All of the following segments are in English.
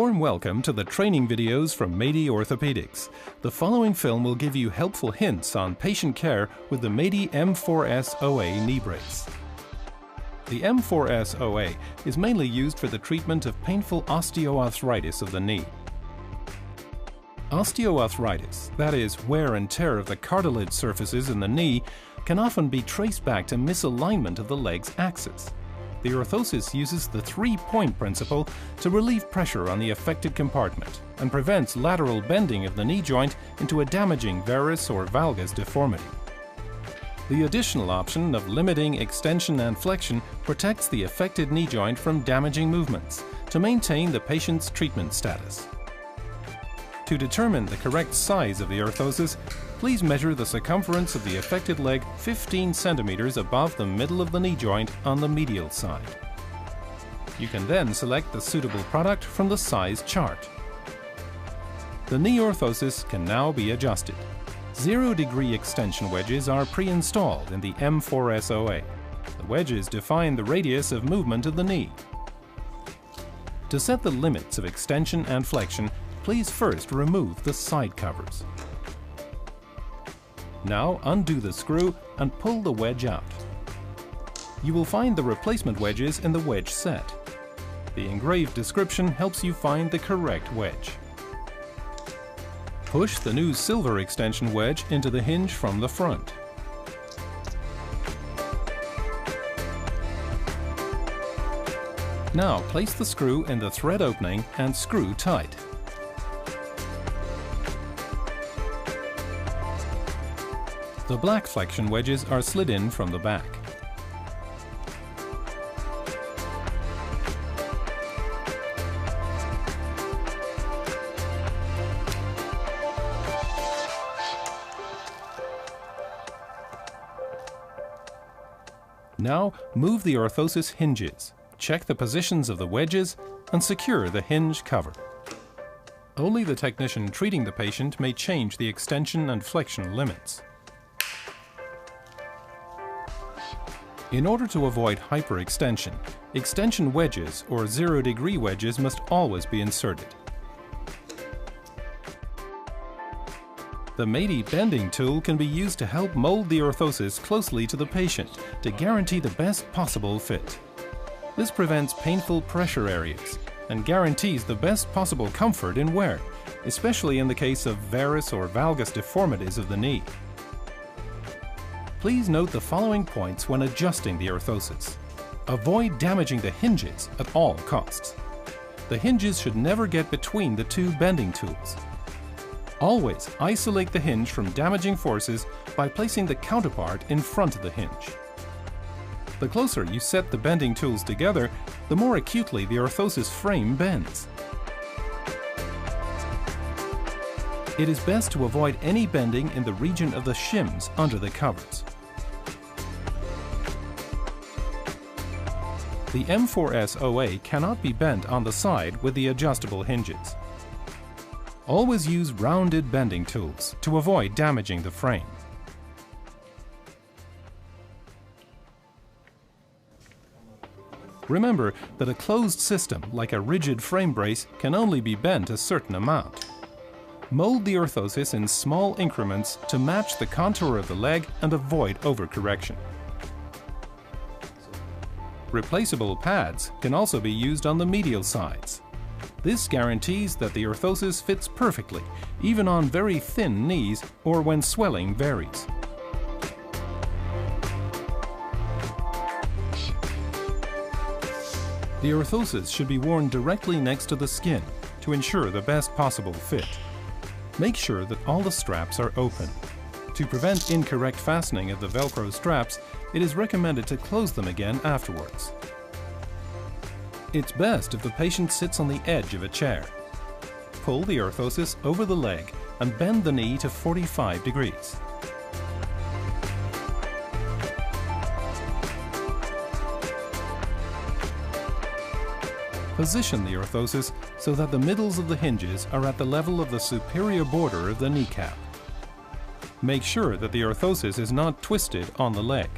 warm welcome to the training videos from M.4s Orthopedics. The following film will give you helpful hints on patient care with the M.4s M4s OA knee brace. The M4s OA is mainly used for the treatment of painful osteoarthritis of the knee. Osteoarthritis, that is, wear and tear of the cartilage surfaces in the knee, can often be traced back to misalignment of the leg's axis. The orthosis uses the three-point principle to relieve pressure on the affected compartment and prevents lateral bending of the knee joint into a damaging varus or valgus deformity. The additional option of limiting extension and flexion protects the affected knee joint from damaging movements to maintain the patient's treatment status. To determine the correct size of the orthosis, please measure the circumference of the affected leg 15 centimeters above the middle of the knee joint on the medial side. You can then select the suitable product from the size chart. The knee orthosis can now be adjusted. 0-degree extension wedges are pre-installed in the M4s OA. The wedges define the radius of movement of the knee. To set the limits of extension and flexion, please first remove the side covers. Now undo the screw and pull the wedge out. You will find the replacement wedges in the wedge set. The engraved description helps you find the correct wedge. Push the new silver extension wedge into the hinge from the front. Now place the screw in the thread opening and screw tight. The black flexion wedges are slid in from the back. Now move the orthosis hinges, check the positions of the wedges, and secure the hinge cover. Only the technician treating the patient may change the extension and flexion limits. In order to avoid hyperextension, extension wedges or 0-degree wedges must always be inserted. The M.4s bending tool can be used to help mold the orthosis closely to the patient to guarantee the best possible fit. This prevents painful pressure areas and guarantees the best possible comfort in wear, especially in the case of varus or valgus deformities of the knee. Please note the following points when adjusting the orthosis. Avoid damaging the hinges at all costs. The hinges should never get between the two bending tools. Always isolate the hinge from damaging forces by placing the counterpart in front of the hinge. The closer you set the bending tools together, the more acutely the orthosis frame bends. It is best to avoid any bending in the region of the shims under the covers. The M4s OA cannot be bent on the side with the adjustable hinges. Always use rounded bending tools to avoid damaging the frame. Remember that a closed system, like a rigid frame brace, can only be bent a certain amount. Mold the orthosis in small increments to match the contour of the leg and avoid overcorrection. Replaceable pads can also be used on the medial sides. This guarantees that the orthosis fits perfectly, even on very thin knees or when swelling varies. The orthosis should be worn directly next to the skin to ensure the best possible fit. Make sure that all the straps are open. To prevent incorrect fastening of the Velcro straps, it is recommended to close them again afterwards. It's best if the patient sits on the edge of a chair. Pull the orthosis over the leg and bend the knee to 45 degrees. Position the orthosis so that the middles of the hinges are at the level of the superior border of the kneecap. Make sure that the orthosis is not twisted on the leg.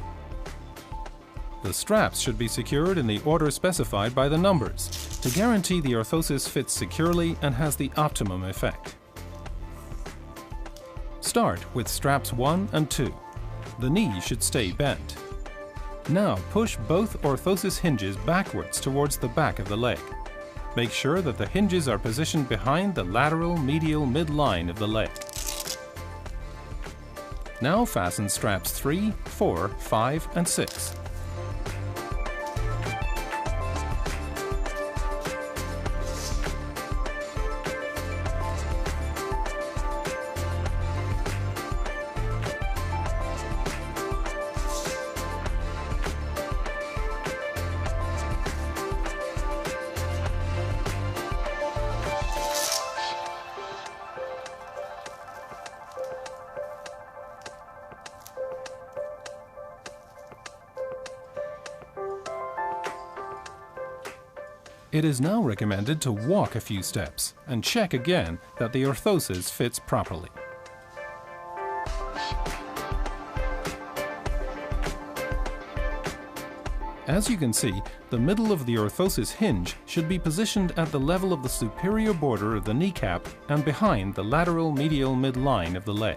The straps should be secured in the order specified by the numbers to guarantee the orthosis fits securely and has the optimum effect. Start with straps 1 and 2. The knee should stay bent. Now push both orthosis hinges backwards towards the back of the leg. Make sure that the hinges are positioned behind the lateral medial midline of the leg. Now fasten straps 3, 4, 5 and 6. It is now recommended to walk a few steps and check again that the orthosis fits properly. As you can see, the middle of the orthosis hinge should be positioned at the level of the superior border of the kneecap and behind the lateral medial midline of the leg.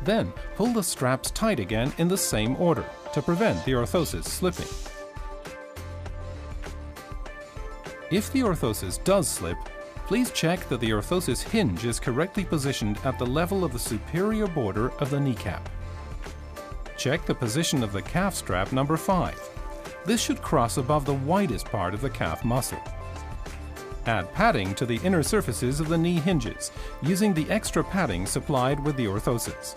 Then pull the straps tight again in the same order to prevent the orthosis slipping. If the orthosis does slip, please check that the orthosis hinge is correctly positioned at the level of the superior border of the kneecap. Check the position of the calf strap number 5. This should cross above the widest part of the calf muscle. Add padding to the inner surfaces of the knee hinges, using the extra padding supplied with the orthosis.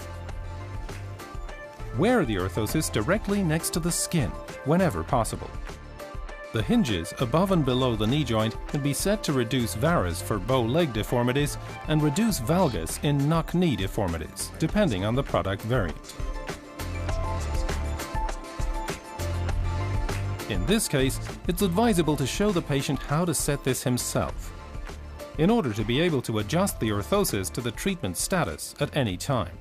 Wear the orthosis directly next to the skin, whenever possible. The hinges above and below the knee joint can be set to reduce varus for bow leg deformities and reduce valgus in knock knee deformities, depending on the product variant. In this case, it's advisable to show the patient how to set this himself, in order to be able to adjust the orthosis to the treatment status at any time.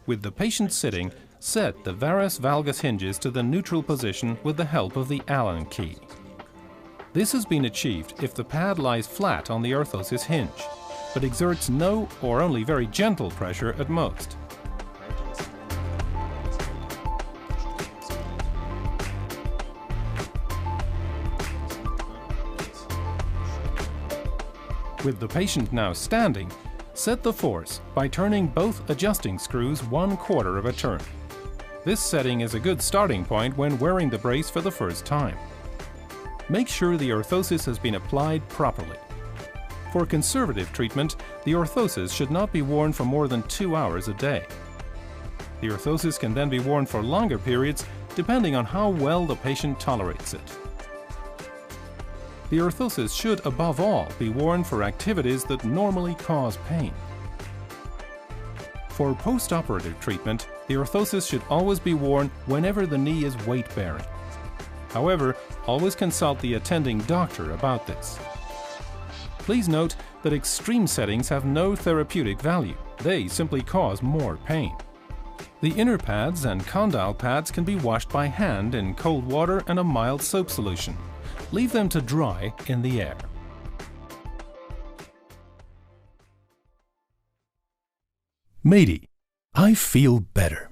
With the patient sitting, set the varus valgus hinges to the neutral position with the help of the Allen key. This has been achieved if the pad lies flat on the orthosis hinge, but exerts no or only very gentle pressure at most. With the patient now standing, set the force by turning both adjusting screws 1/4 of a turn. This setting is a good starting point when wearing the brace for the first time. Make sure the orthosis has been applied properly. For conservative treatment, the orthosis should not be worn for more than 2 hours a day. The orthosis can then be worn for longer periods depending on how well the patient tolerates it. The orthosis should above all be worn for activities that normally cause pain. For post-operative treatment, the orthosis should always be worn whenever the knee is weight-bearing. However, always consult the attending doctor about this. Please note that extreme settings have no therapeutic value. They simply cause more pain. The inner pads and condyle pads can be washed by hand in cold water and a mild soap solution. Leave them to dry in the air. Matey, I feel better.